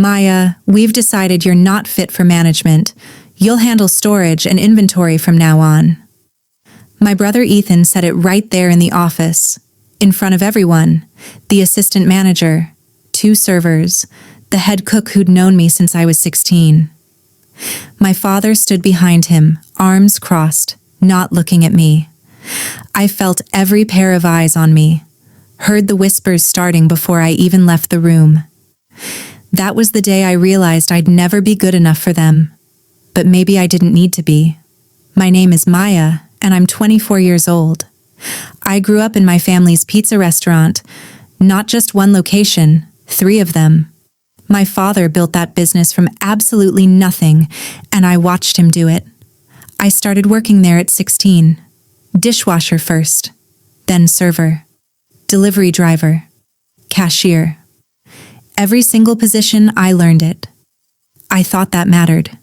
Maya, we've decided you're not fit for management. You'll handle storage and inventory from now on. My brother Ethan said it right there in the office, in front of everyone, the assistant manager, 2 servers, the head cook who'd known me since I was 16. My father stood behind him, arms crossed, not looking at me. I felt every pair of eyes on me, heard the whispers starting before I even left the room. That was the day I realized I'd never be good enough for them. But maybe I didn't need to be. My name is Maya, and I'm 24 years old. I grew up in my family's pizza restaurant, not just one location, 3 of them. My father built that business from absolutely nothing, and I watched him do it. I started working there at 16. Dishwasher first, then server, delivery driver, cashier. Every single position, I learned it. I thought that mattered.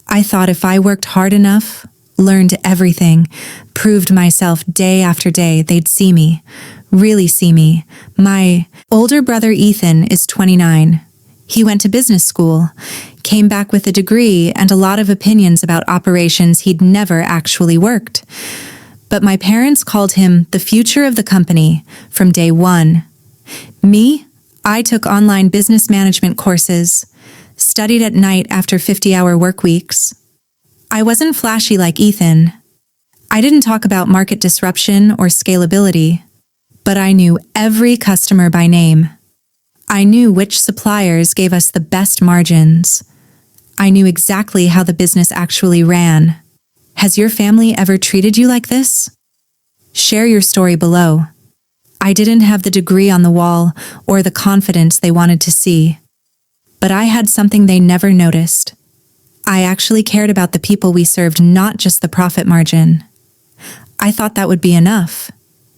I thought if I worked hard enough, learned everything, proved myself day after day, they'd see me, really see me. My older brother Ethan is 29. He went to business school, came back with a degree and a lot of opinions about operations he'd never actually worked. But my parents called him the future of the company from day one. Me, I took online business management courses, studied at night after 50-hour work weeks. I wasn't flashy like Ethan. I didn't talk about market disruption or scalability, but I knew every customer by name. I knew which suppliers gave us the best margins. I knew exactly how the business actually ran. Has your family ever treated you like this? Share your story below. I didn't have the degree on the wall or the confidence they wanted to see. But I had something they never noticed. I actually cared about the people we served, not just the profit margin. I thought that would be enough.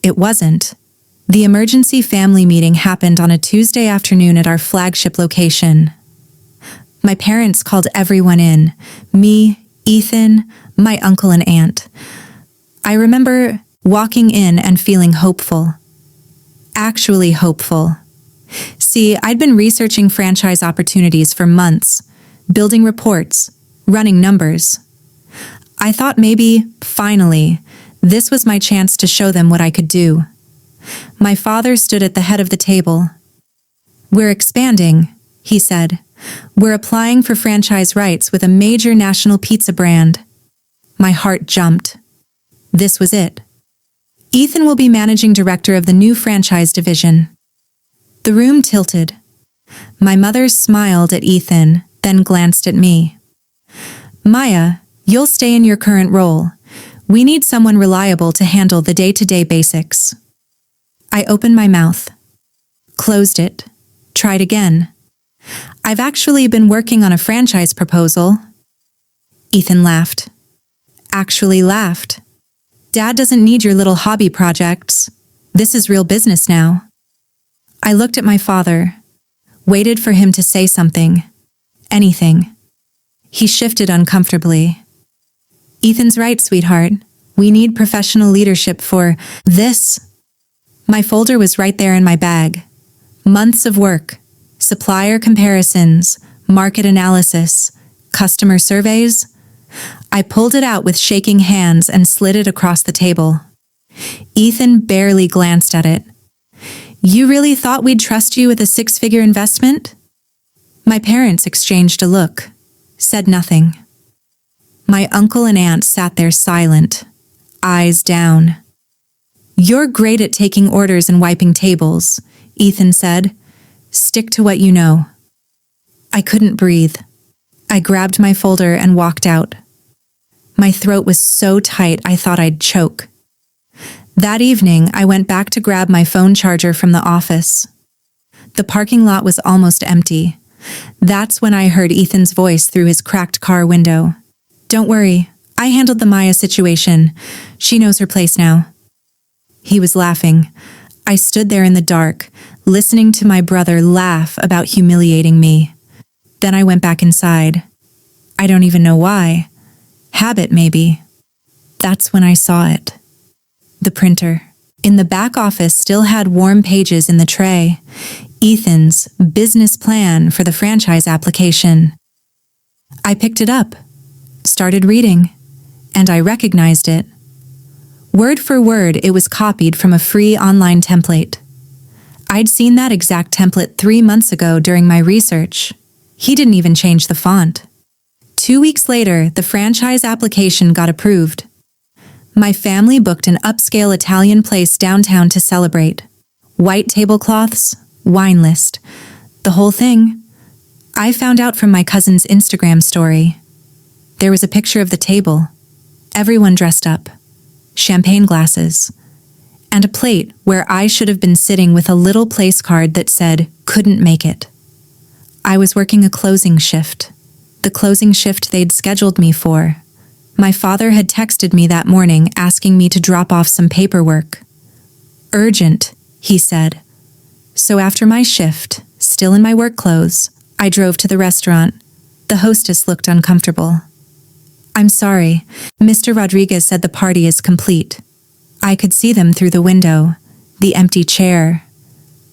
It wasn't. The emergency family meeting happened on a Tuesday afternoon at our flagship location. My parents called everyone in, me, Ethan, my uncle and aunt. I remember walking in and feeling hopeful. Actually hopeful. See, I'd been researching franchise opportunities for months, building reports, running numbers. I thought maybe, finally, this was my chance to show them what I could do. My father stood at the head of the table. "We're expanding," he said. "We're applying for franchise rights with a major national pizza brand." My heart jumped. This was it. Ethan will be managing director of the new franchise division. The room tilted. My mother smiled at Ethan, then glanced at me. "Maya, you'll stay in your current role. We need someone reliable to handle the day-to-day basics." I opened my mouth, closed it, tried again. "I've actually been working on a franchise proposal." Ethan laughed. Actually laughed. "Dad doesn't need your little hobby projects. This is real business now." I looked at my father, waited for him to say something, anything. He shifted uncomfortably. "Ethan's right, sweetheart. We need professional leadership for this." My folder was right there in my bag. Months of work, supplier comparisons, market analysis, customer surveys. I pulled it out with shaking hands and slid it across the table. Ethan barely glanced at it. "You really thought we'd trust you with a 6-figure investment?" My parents exchanged a look, said nothing. My uncle and aunt sat there silent, eyes down. "You're great at taking orders and wiping tables," Ethan said. "Stick to what you know." I couldn't breathe. I grabbed my folder and walked out. My throat was so tight I thought I'd choke. That evening, I went back to grab my phone charger from the office. The parking lot was almost empty. That's when I heard Ethan's voice through his cracked car window. "Don't worry, I handled the Maya situation. She knows her place now." He was laughing. I stood there in the dark, listening to my brother laugh about humiliating me. Then I went back inside. I don't even know why. Habit, maybe. That's when I saw it. The printer in the back office still had warm pages in the tray. Ethan's business plan for the franchise application. I picked it up, started reading, and I recognized it. Word for word, it was copied from a free online template. I'd seen that exact template 3 months ago during my research. He didn't even change the font. 2 weeks later, the franchise application got approved. My family booked an upscale Italian place downtown to celebrate. White tablecloths, wine list, the whole thing. I found out from my cousin's Instagram story. There was a picture of the table, everyone dressed up, champagne glasses, and a plate where I should have been sitting with a little place card that said, "Couldn't make it." I was working a closing shift, the closing shift they'd scheduled me for. My father had texted me that morning asking me to drop off some paperwork. Urgent, he said. So after my shift, still in my work clothes, I drove to the restaurant. The hostess looked uncomfortable. "I'm sorry, Mr. Rodriguez said the party is complete." I could see them through the window, the empty chair.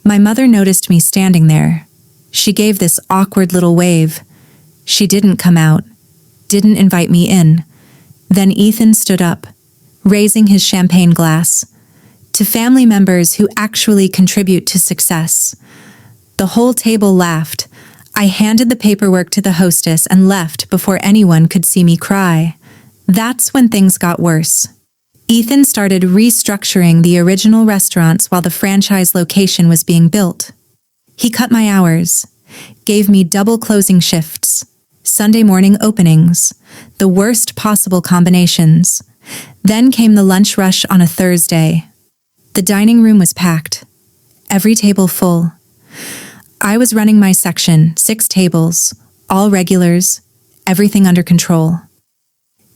My mother noticed me standing there. She gave this awkward little wave. She didn't come out, didn't invite me in. Then Ethan stood up, raising his champagne glass. To family members who actually contribute to success. The whole table laughed. I handed the paperwork to the hostess and left before anyone could see me cry. That's when things got worse. Ethan started restructuring the original restaurants while the franchise location was being built. He cut my hours, gave me double closing shifts, Sunday morning openings, the worst possible combinations. Then came the lunch rush on a Thursday. The dining room was packed, every table full. I was running my section, 6 tables, all regulars, everything under control.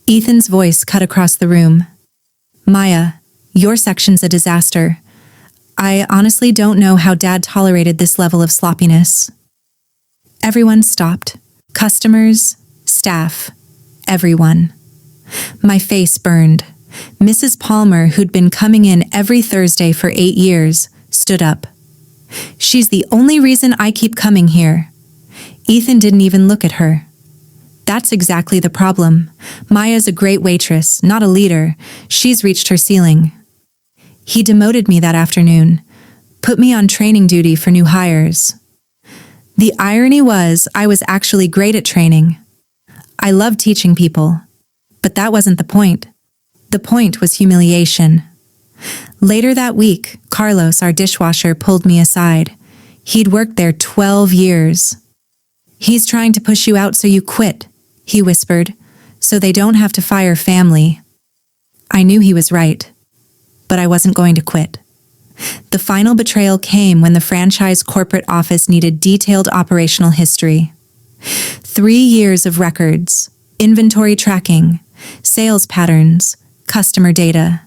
Ethan's voice cut across the room. "Maya, your section's a disaster. I honestly don't know how Dad tolerated this level of sloppiness." Everyone stopped. Customers, staff, everyone. My face burned. Mrs. Palmer, who'd been coming in every Thursday for 8 years, stood up. "She's the only reason I keep coming here." Ethan didn't even look at her. "That's exactly the problem. Maya's a great waitress, not a leader. She's reached her ceiling." He demoted me that afternoon, put me on training duty for new hires. The irony was I was actually great at training. I loved teaching people. But that wasn't the point. The point was humiliation. Later that week, Carlos, our dishwasher, pulled me aside. He'd worked there 12 years. "He's trying to push you out so you quit," he whispered, "so they don't have to fire family." I knew he was right, but I wasn't going to quit. The final betrayal came when the franchise corporate office needed detailed operational history. 3 years of records, inventory tracking, sales patterns, customer data.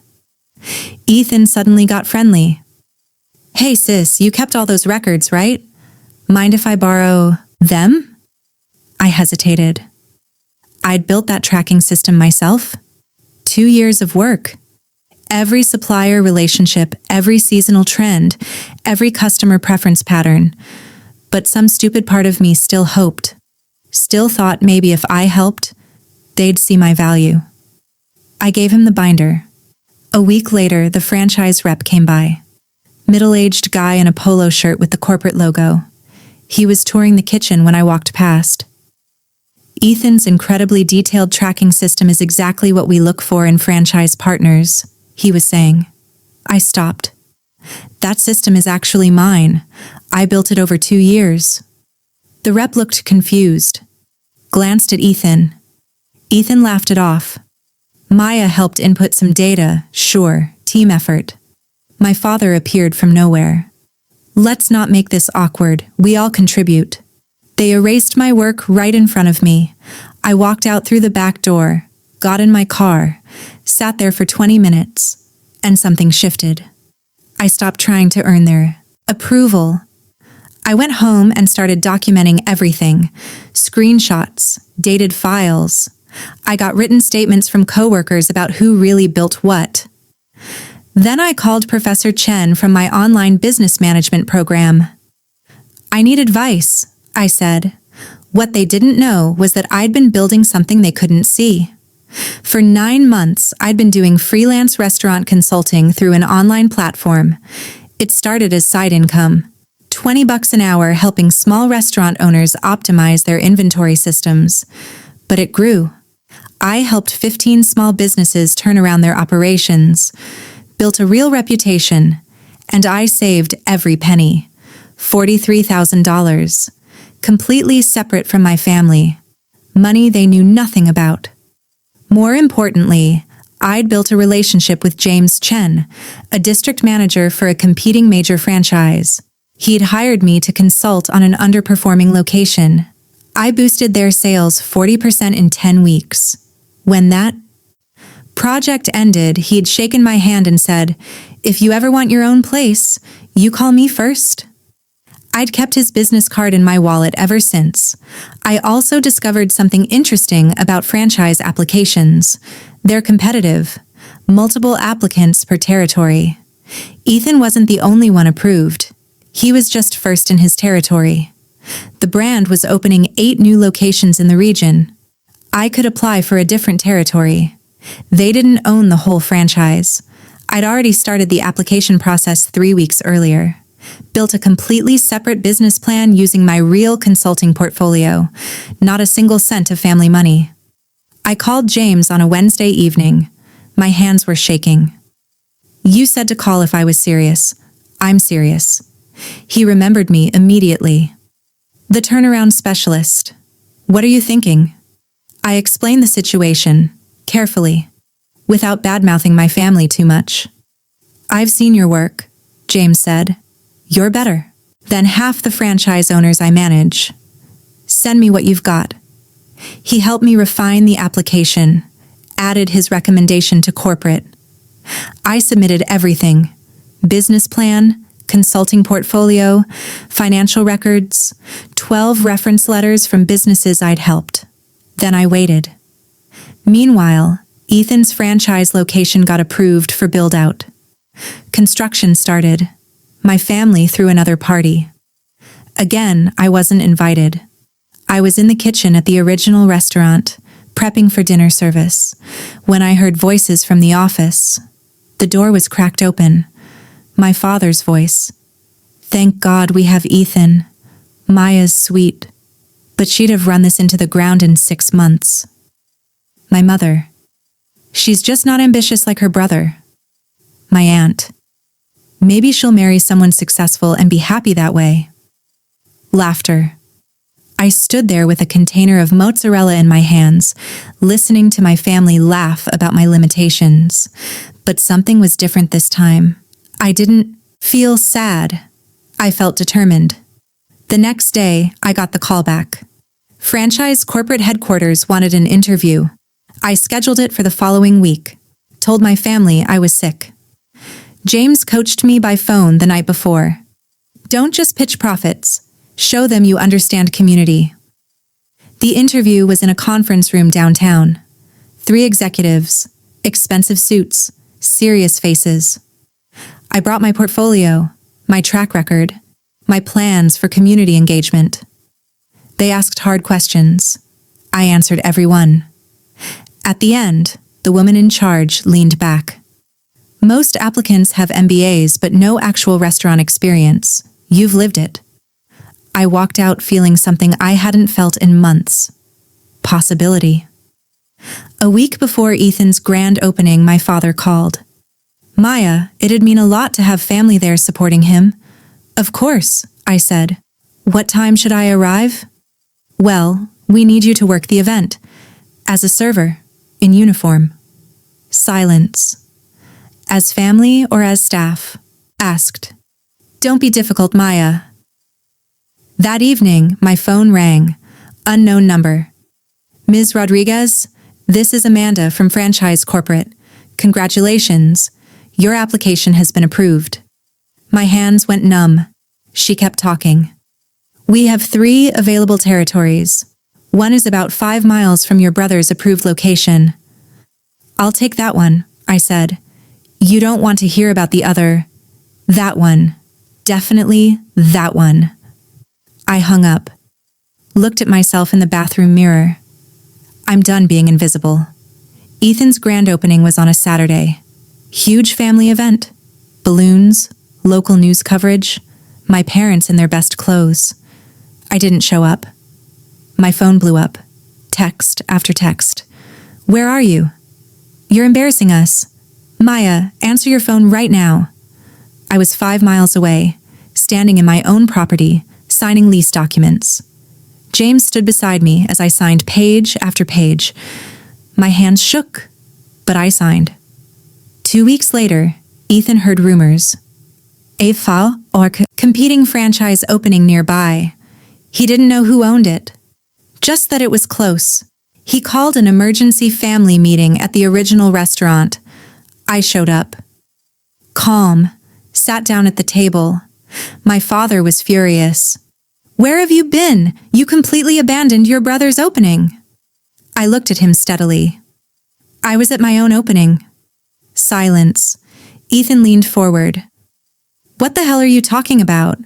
Ethan suddenly got friendly. "Hey sis, you kept all those records, right? Mind if I borrow them?" I hesitated. I'd built that tracking system myself. 2 years of work. Every supplier relationship, every seasonal trend, every customer preference pattern. But some stupid part of me still hoped. Still thought maybe if I helped, they'd see my value. I gave him the binder. A week later, the franchise rep came by. Middle-aged guy in a polo shirt with the corporate logo. He was touring the kitchen when I walked past. "Ethan's incredibly detailed tracking system is exactly what we look for in franchise partners," he was saying. I stopped. "That system is actually mine. I built it over 2 years." The rep looked confused, glanced at Ethan. Ethan laughed it off. "Maya helped input some data, sure, team effort." My father appeared from nowhere. "Let's not make this awkward, we all contribute." They erased my work right in front of me. I walked out through the back door, got in my car, sat there for 20 minutes, and something shifted. I stopped trying to earn their approval. I went home and started documenting everything. Screenshots, dated files. I got written statements from coworkers about who really built what. Then I called Professor Chen from my online business management program. I need advice, I said. What they didn't know was that I'd been building something they couldn't see. For 9 months, I'd been doing freelance restaurant consulting through an online platform. It started as side income, $20 an hour helping small restaurant owners optimize their inventory systems. But it grew. I helped 15 small businesses turn around their operations, built a real reputation, and I saved every penny, $43,000, completely separate from my family, money they knew nothing about. More importantly, I'd built a relationship with James Chen, a district manager for a competing major franchise. He'd hired me to consult on an underperforming location. I boosted their sales 40% in 10 weeks. When that project ended, he'd shaken my hand and said, "If you ever want your own place, you call me first." I'd kept his business card in my wallet ever since. I also discovered something interesting about franchise applications. They're competitive, multiple applicants per territory. Ethan wasn't the only one approved. He was just first in his territory. The brand was opening 8 new locations in the region. I could apply for a different territory. They didn't own the whole franchise. I'd already started the application process 3 weeks earlier. Built a completely separate business plan using my real consulting portfolio, not a single cent of family money. I called James on a Wednesday evening. My hands were shaking. "You said to call if I was serious. I'm serious." He remembered me immediately. "The turnaround specialist. What are you thinking?" I explained the situation, carefully, without bad-mouthing my family too much. "I've seen your work," James said. "You're better than half the franchise owners I manage. Send me what you've got." He helped me refine the application, added his recommendation to corporate. I submitted everything: business plan, consulting portfolio, financial records, 12 reference letters from businesses I'd helped. Then I waited. Meanwhile, Ethan's franchise location got approved for build-out. Construction started. My family threw another party. Again, I wasn't invited. I was in the kitchen at the original restaurant, prepping for dinner service, when I heard voices from the office. The door was cracked open. My father's voice. "Thank God we have Ethan. Maya's sweet, but she'd have run this into the ground in 6 months." My mother. "She's just not ambitious like her brother." My aunt. "Maybe she'll marry someone successful and be happy that way." Laughter. I stood there with a container of mozzarella in my hands, listening to my family laugh about my limitations. But something was different this time. I didn't feel sad. I felt determined. The next day, I got the call back. Franchise corporate headquarters wanted an interview. I scheduled it for the following week. Told my family I was sick. James coached me by phone the night before. "Don't just pitch profits. Show them you understand community." The interview was in a conference room downtown. 3 executives, expensive suits, serious faces. I brought my portfolio, my track record, my plans for community engagement. They asked hard questions. I answered every one. At the end, the woman in charge leaned back. "Most applicants have MBAs but no actual restaurant experience. You've lived it." I walked out feeling something I hadn't felt in months. Possibility. A week before Ethan's grand opening, my father called. "Maya, it'd mean a lot to have family there supporting him." "Of course," I said. "What time should I arrive?" "Well, we need you to work the event. As a server, in uniform." Silence. "As family or as staff?" asked. "Don't be difficult, Maya." That evening, my phone rang. Unknown number. "Ms. Rodriguez, this is Amanda from Franchise Corporate. Congratulations. Your application has been approved." My hands went numb. She kept talking. "We have 3 available territories. One is about 5 miles from your brother's approved location." "I'll take that one," I said. "You don't want to hear about the other." "That one. Definitely that one." I hung up, looked at myself in the bathroom mirror. I'm done being invisible. Ethan's grand opening was on a Saturday. Huge family event. Balloons, local news coverage, my parents in their best clothes. I didn't show up. My phone blew up. Text after text. Where are you? You're embarrassing us. Maya, answer your phone right now. I was 5 miles away, standing in my own property, signing lease documents. James stood beside me as I signed page after page. My hands shook, but I signed. 2 weeks later, Ethan heard rumors. A fall or competing franchise opening nearby. He didn't know who owned it, just that it was close. He called an emergency family meeting at the original restaurant. I showed up. Calm, sat down at the table. My father was furious. Where have you been? You completely abandoned your brother's opening. I looked at him steadily. I was at my own opening. Silence. Ethan leaned forward. What the hell are you talking about?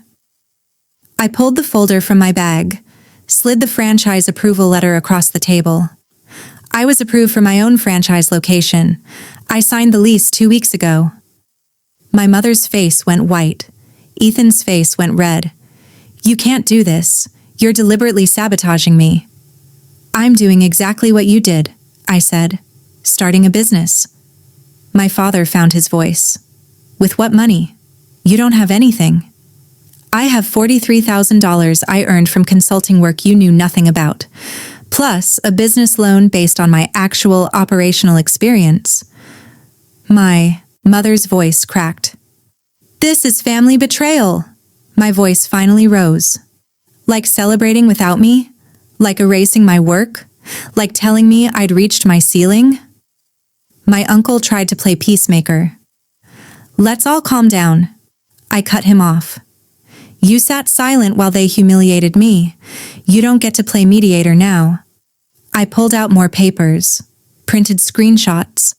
I pulled the folder from my bag, slid the franchise approval letter across the table. I was approved for my own franchise location. I signed the lease 2 weeks ago. My mother's face went white. Ethan's face went red. You can't do this. You're deliberately sabotaging me. I'm doing exactly what you did, I said, starting a business. My father found his voice. With what money? You don't have anything. I have $43,000 I earned from consulting work you knew nothing about, plus a business loan based on my actual operational experience. My mother's voice cracked. This is family betrayal. My voice finally rose. Like celebrating without me? Like erasing my work? Like telling me I'd reached my ceiling? My uncle tried to play peacemaker. Let's all calm down. I cut him off. You sat silent while they humiliated me. You don't get to play mediator now. I pulled out more papers, printed screenshots,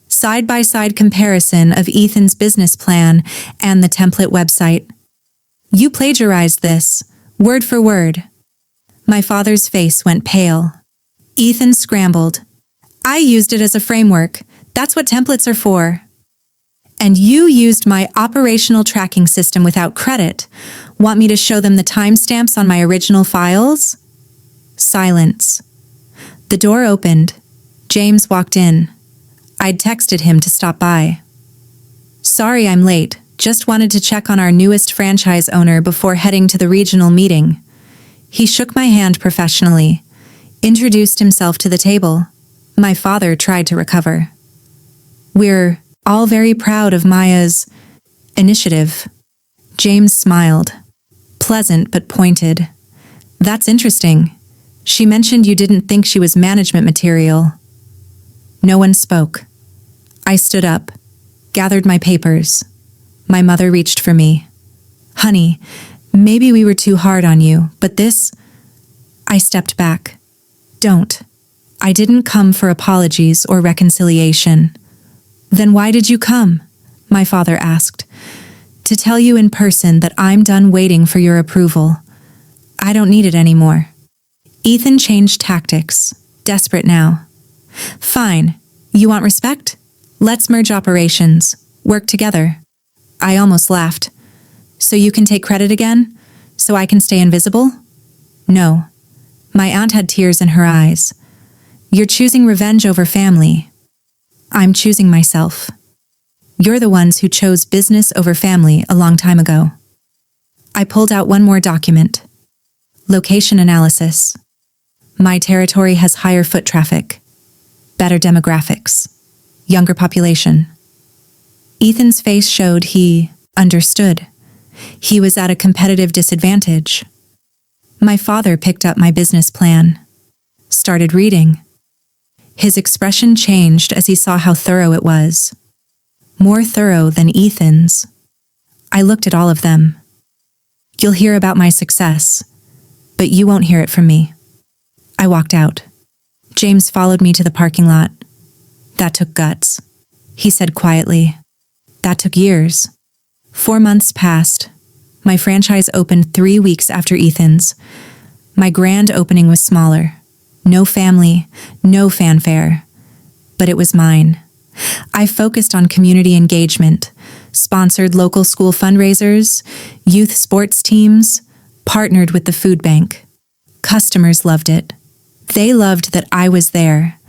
side-by-side comparison of Ethan's business plan and the template website. You plagiarized this, word for word. My father's face went pale. Ethan scrambled. I used it as a framework. That's what templates are for. And you used my operational tracking system without credit. Want me to show them the timestamps on my original files? Silence. The door opened. James walked in. I'd texted him to stop by. Sorry I'm late. Just wanted to check on our newest franchise owner before heading to the regional meeting. He shook my hand professionally, introduced himself to the table. My father tried to recover. We're all very proud of Maya's initiative. James smiled. Pleasant but pointed. That's interesting. She mentioned you didn't think she was management material. No one spoke. I stood up, gathered my papers. My mother reached for me. Honey, maybe we were too hard on you, but this... I stepped back. Don't. I didn't come for apologies or reconciliation. Then why did you come? My father asked. To tell you in person that I'm done waiting for your approval. I don't need it anymore. Ethan changed tactics, desperate now. Fine. You want respect? Let's merge operations. Work together. I almost laughed. So you can take credit again? So I can stay invisible? No. My aunt had tears in her eyes. You're choosing revenge over family. I'm choosing myself. You're the ones who chose business over family a long time ago. I pulled out one more document. Location analysis. My territory has higher foot traffic, better demographics, younger population. Ethan's face showed he understood. He was at a competitive disadvantage. My father picked up my business plan, started reading. His expression changed as he saw how thorough it was. More thorough than Ethan's. I looked at all of them. You'll hear about my success, but you won't hear it from me. I walked out. James followed me to the parking lot. That took guts. He said quietly. That took years. 4 months passed. My franchise opened 3 weeks after Ethan's. My grand opening was smaller. No family, no fanfare. But it was mine. I focused on community engagement, sponsored local school fundraisers, youth sports teams, partnered with the food bank. Customers loved it. They loved that I was there,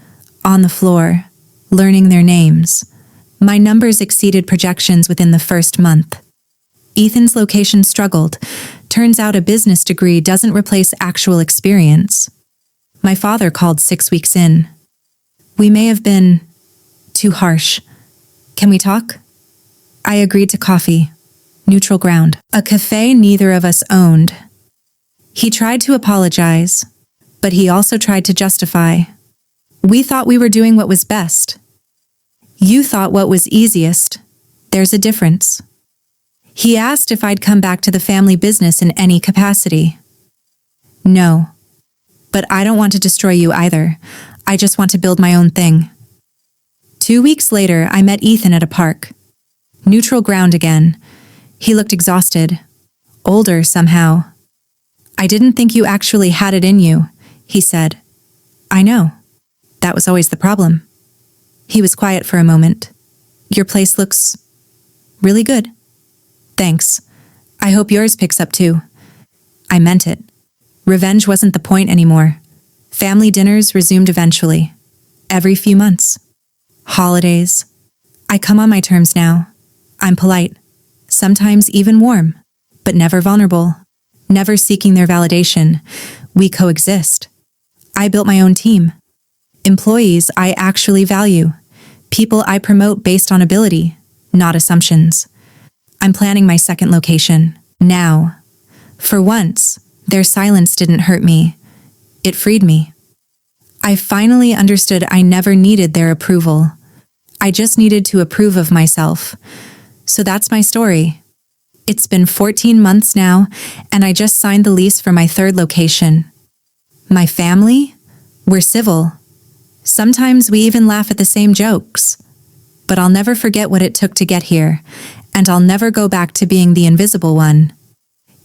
on the floor, learning their names. My numbers exceeded projections within the first month. Ethan's location struggled. Turns out a business degree doesn't replace actual experience. My father called 6 weeks in. We may have been too harsh. Can we talk? I agreed to coffee. Neutral ground. A cafe neither of us owned. He tried to apologize, but he also tried to justify. We thought we were doing what was best. You thought what was easiest. There's a difference. He asked if I'd come back to the family business in any capacity. No. But I don't want to destroy you either. I just want to build my own thing. 2 weeks later, I met Ethan at a park. Neutral ground again. He looked exhausted. Older, somehow. I didn't think you actually had it in you, he said. I know. That was always the problem. He was quiet for a moment. Your place looks really good. Thanks. I hope yours picks up too. I meant it. Revenge wasn't the point anymore. Family dinners resumed eventually. Every few months. Holidays. I come on my terms now. I'm polite. Sometimes even warm. But never vulnerable. Never seeking their validation. We coexist. I built my own team. Employees I actually value. People I promote based on ability, not assumptions. I'm planning my second location, now. For once, their silence didn't hurt me. It freed me. I finally understood I never needed their approval. I just needed to approve of myself. So that's my story. It's been 14 months now, and I just signed the lease for my third location. My family? We're civil. Sometimes we even laugh at the same jokes. But I'll never forget what it took to get here, and I'll never go back to being the invisible one.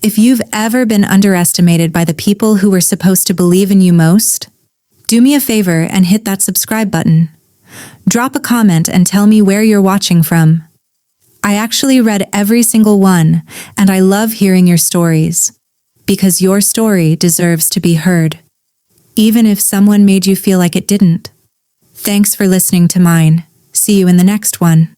If you've ever been underestimated by the people who were supposed to believe in you most, do me a favor and hit that subscribe button. Drop a comment and tell me where you're watching from. I actually read every single one, and I love hearing your stories, because your story deserves to be heard, even if someone made you feel like it didn't. Thanks for listening to mine. See you in the next one.